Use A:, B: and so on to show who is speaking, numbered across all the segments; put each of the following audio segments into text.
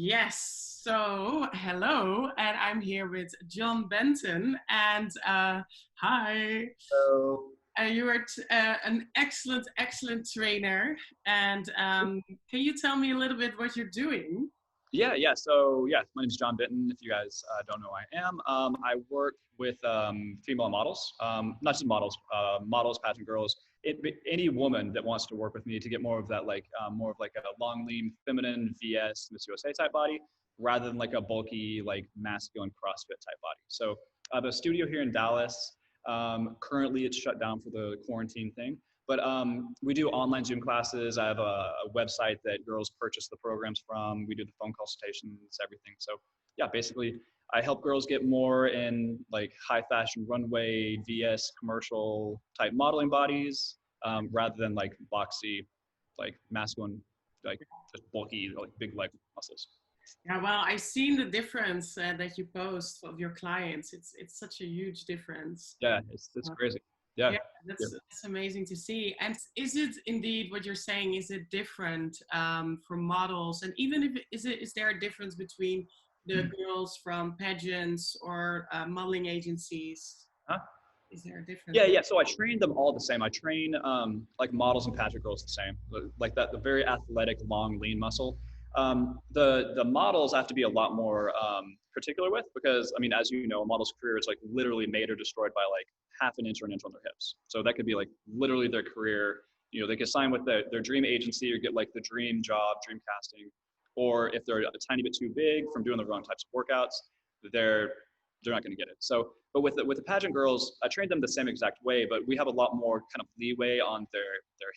A: Yes, so hello, and I'm here with John Benton. And hi,
B: So
A: you are an excellent trainer. And can you tell me a little bit what you're doing?
B: yeah. My name is John Benton. If you guys don't know who I am, I work with female models, not just models, models, pageant girls. Any woman that wants to work with me to get more of that, like more of like a long, lean, feminine VS Miss USA type body, rather than like a bulky, like masculine CrossFit type body. So I have a studio here in Dallas. Currently, it's shut down for the quarantine thing. But we do online Zoom classes. I have a website that girls purchase the programs from. We do the phone consultations, everything. So yeah, basically, I help girls get more in like high fashion runway, VS commercial type modeling bodies, rather than like boxy, like masculine, like just bulky, like big leg muscles.
A: Yeah, well, I've seen the difference that you post of your clients. It's such a huge difference.
B: Yeah, it's
A: Uh,
B: crazy. Yeah.
A: yeah,
B: Yeah.
A: that's amazing to see. And is it indeed what you're saying? Is it different for models? And even if is there a difference between the girls from pageants or modeling agencies?
B: Huh?
A: Is there a difference?
B: Yeah. So I train them all the same. I train like models and pageant girls the same, like that, the very athletic, long, lean muscle. The models I have to be a lot more particular with because, I mean, as you know, a model's career is like literally made or destroyed by like half an inch or an inch on their hips. So that could be like literally their career. You know, they could sign with their dream agency or get like the dream job, dream casting. Or if they're a tiny bit too big from doing the wrong types of workouts, they're they're not going to get it. So, but with the pageant girls, I trained them the same exact way, but we have a lot more kind of leeway on their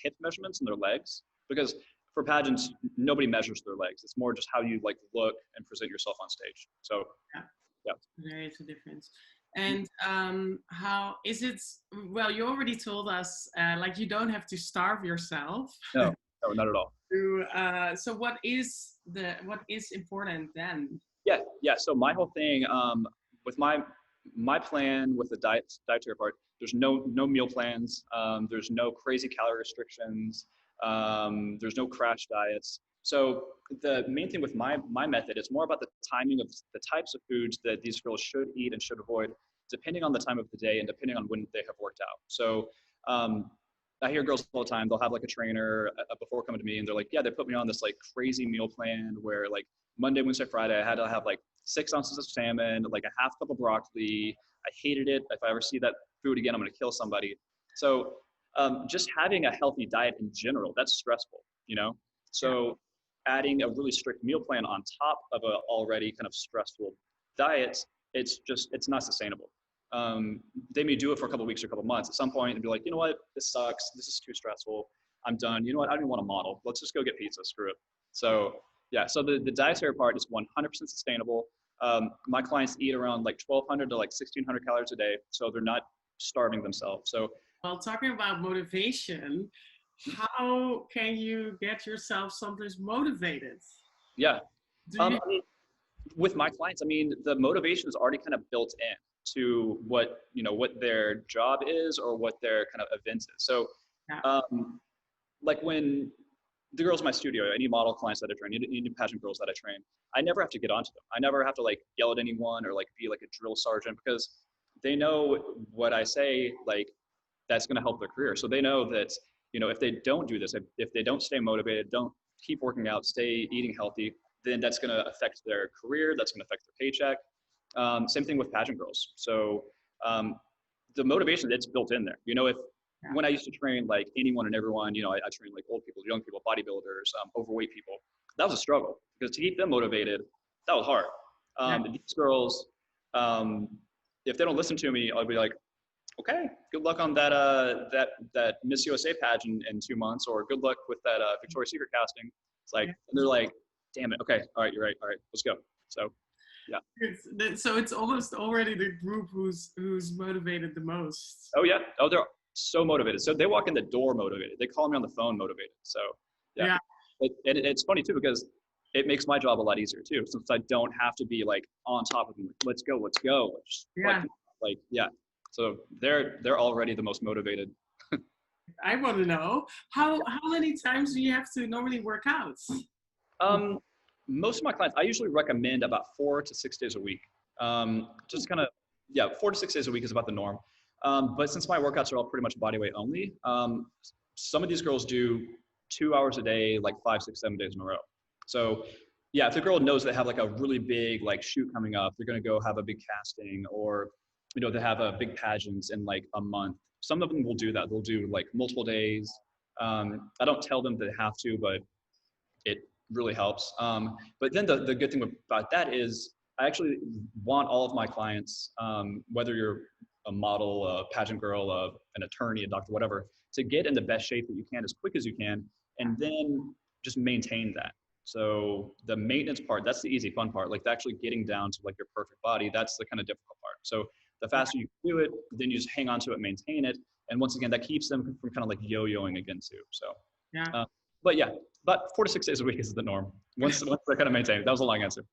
B: hip measurements and their legs because for pageants, nobody measures their legs. It's more just how you like look and present yourself on stage. So,
A: Yeah,
B: yeah.
A: there is a difference. And how is it? Well, you already told us like you don't have to starve yourself.
B: No, no, not at all.
A: So what is important then?
B: Yeah. So my whole thing with my plan with the dietary part, there's no meal plans. There's no crazy calorie restrictions. There's no crash diets. So the main thing with my method is more about the timing of the types of foods that these girls should eat and should avoid, depending on the time of the day and depending on when they have worked out. So um, I hear girls all the time. They'll have like a trainer before coming to me, and they're like, "Yeah, they put me on this like crazy meal plan where like Monday, Wednesday, Friday, I had to have like 6 ounces of salmon, like a half cup of broccoli. I hated it. If I ever see that food again, I'm going to kill somebody." So just having a healthy diet in general, that's stressful, you know?
A: Yeah.
B: So adding a really strict meal plan on top of an already kind of stressful diet, it's not sustainable. They may do it for a couple of weeks or a couple of months. At some point, and be like, you know what, this sucks. This is too stressful. I'm done. You know what? I don't want to model. Let's just go get pizza. Screw it. So yeah, so the dietary part is 100% sustainable. My clients eat around like 1,200 to like 1,600 calories a day, so they're not starving themselves. So
A: Well, talking about motivation, how can you get yourself sometimes motivated?
B: yeah,
A: Do you?
B: I mean, with my clients, I mean, the motivation is already kind of built in to what what their job is or what their kind of event is. So
A: Yeah.
B: like when the girls in my studio, any model clients that I train, any pageant girls that I train, I never have to get onto them. I never have to like yell at anyone or like be like a drill sergeant because they know what I say, like that's going to help their career. So they know that, if they don't do this, if they don't stay motivated, don't keep working out, stay eating healthy, then that's going to affect their career. That's going to affect their paycheck. Same thing with pageant girls. So the motivation, it's built in there. If
A: Yeah.
B: when I used to train like anyone and everyone, I trained like old people, young people, bodybuilders, overweight people. That was a struggle because to keep them motivated, that was hard.
A: Yeah.
B: These girls, um, if they don't listen to me, I'll be like, okay, good luck on that Miss USA pageant in 2 months, or good luck with that Victoria's Secret casting. It's like,
A: Yeah.
B: and they're like, damn it, okay, all right, you're right, all right, let's go. So, yeah.
A: So it's almost already the group who's motivated the most.
B: Oh yeah. Oh, they're so motivated. So they walk in the door motivated. They call me on the phone motivated. So yeah,
A: Yeah.
B: it's funny too because it makes my job a lot easier too, since I don't have to be like on top of them. Like, let's go. Just,
A: Yeah.
B: like yeah. So they're already the most motivated.
A: I want to know how many times do you have to normally work out?
B: Um, most of my clients, I usually recommend about 4 to 6 days a week. Just kind of, yeah, 4 to 6 days a week is about the norm. But since my workouts are all pretty much body weight only, some of these girls do 2 hours a day, like 5, 6, 7 days in a row. So yeah, if the girl knows they have like a really big like shoot coming up, they're going to go have a big casting, or, you know, they have a big pageant in like a month. Some of them will do that. They'll do like multiple days. I don't tell them they have to, but it really helps. But then the good thing about that is I actually want all of my clients, whether you're a model, a pageant girl, an attorney, a doctor, whatever, to get in the best shape that you can as quick as you can, and then just maintain that. So the maintenance part, that's the easy, fun part. Like actually getting down to like your perfect body, that's the kind of difficult part. So the faster you do it, then you just hang on to it, maintain it. And once again, that keeps them from kind of like yo-yoing again too. So,
A: Yeah.
B: but yeah, about 4 to 6 days a week is the norm. Once they kind of maintain it. That was a long answer.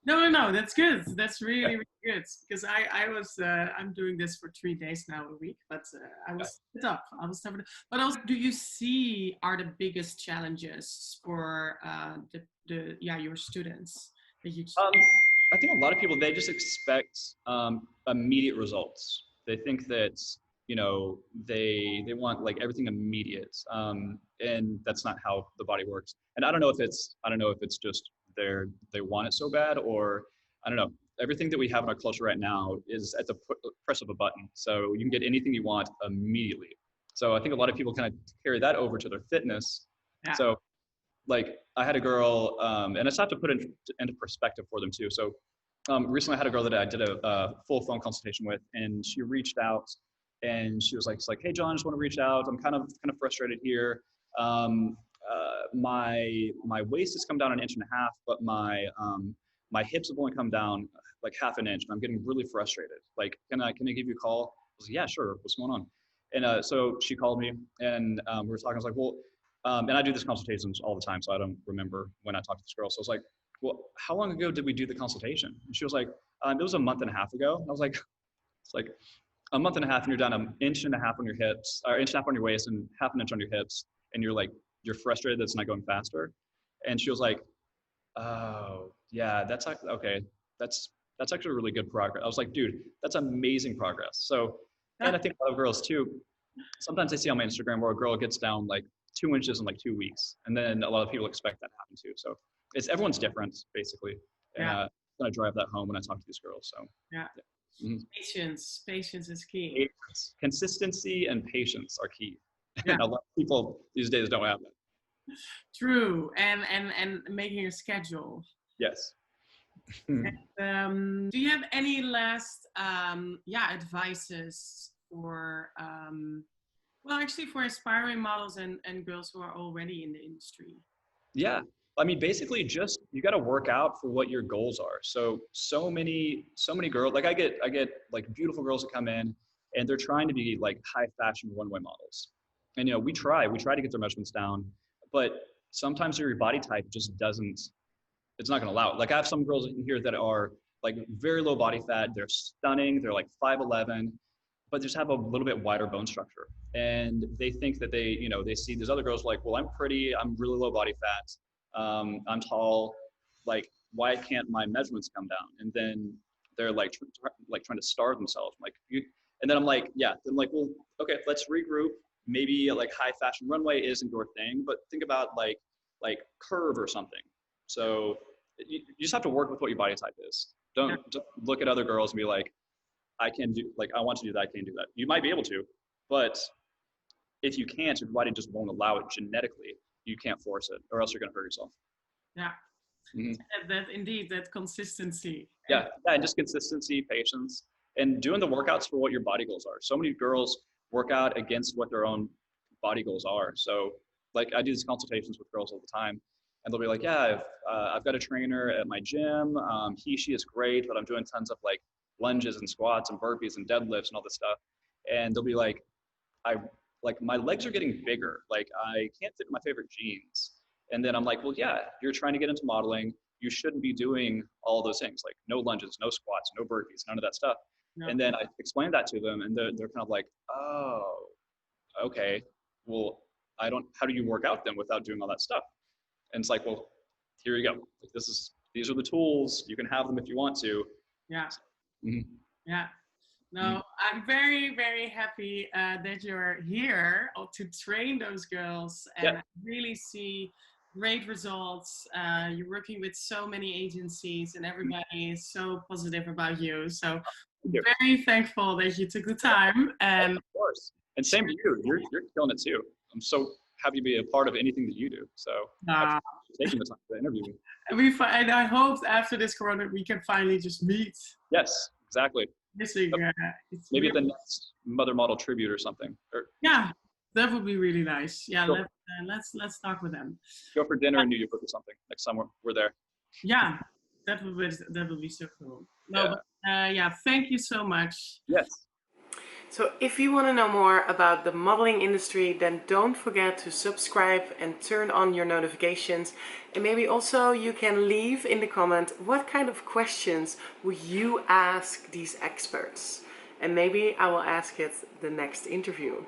A: No, that's good. That's really, really good. Because I'm doing this for 3 days now a week, but I was up. I was stubborn. But also, do you see are the biggest challenges for your students that you?
B: I think a lot of people, they just expect immediate results. They think that, you know, they want like everything immediate, and that's not how the body works. And I don't know if it's just they want it so bad, or I don't know. Everything that we have in our culture right now is at the press of a button. So you can get anything you want immediately. So I think a lot of people kind of carry that over to their fitness.
A: Yeah.
B: So like I had a girl, and it's have to put it into perspective for them too. So recently I had a girl that I did a full phone consultation with, and she reached out and she was like, hey John, I just want to reach out. I'm kind of frustrated here. My waist has come down 1.5 inches, but my hips have only come down like 1/2 inch, and I'm getting really frustrated. Like, can I give you a call? I was like, yeah, sure. What's going on? And so she called me, and we were talking. I was like, well, and I do these consultations all the time, so I don't remember when I talked to this girl. So I was like, well, how long ago did we do the consultation? And she was like, it was 1.5 months ago. And I was like, it's like 1.5 months, and you're down 1.5 inches on your hips, or 1.5 inches on your waist, and 1/2 inch on your hips, and you're frustrated that it's not going faster. And she was like, oh yeah, that's okay. That's actually really good progress. I was like, dude, that's amazing progress. So, and I think a lot of girls too, sometimes I see on my Instagram where a girl gets down like 2 inches in like 2 weeks. And then a lot of people expect that to happen too. So everyone's different basically. And I'm going to drive that home when I talk to these girls. So
A: yeah.
B: Mm-hmm.
A: Patience is key.
B: Consistency and patience are key.
A: Yeah.
B: And a lot of people these days don't have that.
A: True. And making a schedule.
B: Yes.
A: And, do you have any last advices for for aspiring models and girls who are already in the industry?
B: Yeah. I mean, basically just, you got to work out for what your goals are. So many girls, like I get like beautiful girls that come in and they're trying to be like high fashion runway models. And, you know, we try to get their measurements down, but sometimes your body type just doesn't, it's not going to allow it. Like I have some girls in here that are like very low body fat. They're stunning. They're like 5'11", but just have a little bit wider bone structure. And they think that they see these other girls like, well, I'm pretty, I'm really low body fat. I'm tall. Like, why can't my measurements come down? And then they're like trying to starve themselves. And then I'm like, yeah, then like, well, okay, let's regroup. Maybe like high fashion runway isn't your thing, but think about like curve or something. So you just have to work with what your body type is. Don't look at other girls and be like, I want to do that, I can't do that. You might be able to, but if you can't, your body just won't allow it genetically. You can't force it, or else you're going to hurt yourself.
A: Yeah. Mm-hmm. That consistency.
B: Yeah, and just consistency, patience, and doing the workouts for what your body goals are. So many girls work out against what their own body goals are. So like I do these consultations with girls all the time, and they'll be like, yeah, I've got a trainer at my gym. She is great, but I'm doing tons of like lunges and squats and burpees and deadlifts and all this stuff. And they'll be like, my legs are getting bigger. Like I can't fit in my favorite jeans. And then I'm like, well, yeah, you're trying to get into modeling. You shouldn't be doing all those things, like no lunges, no squats, no burpees, none of that stuff. No. And then I explained that to them, and they're kind of like, oh, okay. Well, how do you work out then without doing all that stuff? And it's like, well, here you go. Like, these are the tools. You can have them if you want to.
A: Yeah.
B: Mm-hmm.
A: Yeah. No,
B: Mm-hmm.
A: I'm very, very happy that you're here to train those girls, and
B: Yeah.
A: I really see great results. You're working with so many agencies, and everybody is so positive about you. So,
B: Thank you.
A: very thankful that you took the time. And
B: of course, and same to you. You're killing it too. I'm so happy to be a part of anything that you do. So I appreciate you taking the time to interview me.
A: and I hope after this corona we can finally just meet.
B: Yes, exactly.
A: Missing,
B: Maybe at the next Mother Model tribute or something. Or,
A: yeah, that would be really nice. Yeah,
B: go,
A: let's talk with them.
B: go for dinner in New York or something. Next time we're there.
A: Yeah, that would be so cool. No,
B: Yeah.
A: but yeah, thank you so much.
B: Yes.
A: So if you want to know more about the modeling industry, then don't forget to subscribe and turn on your notifications. And maybe also you can leave in the comment what kind of questions would you ask these experts. And maybe I will ask it the next interview.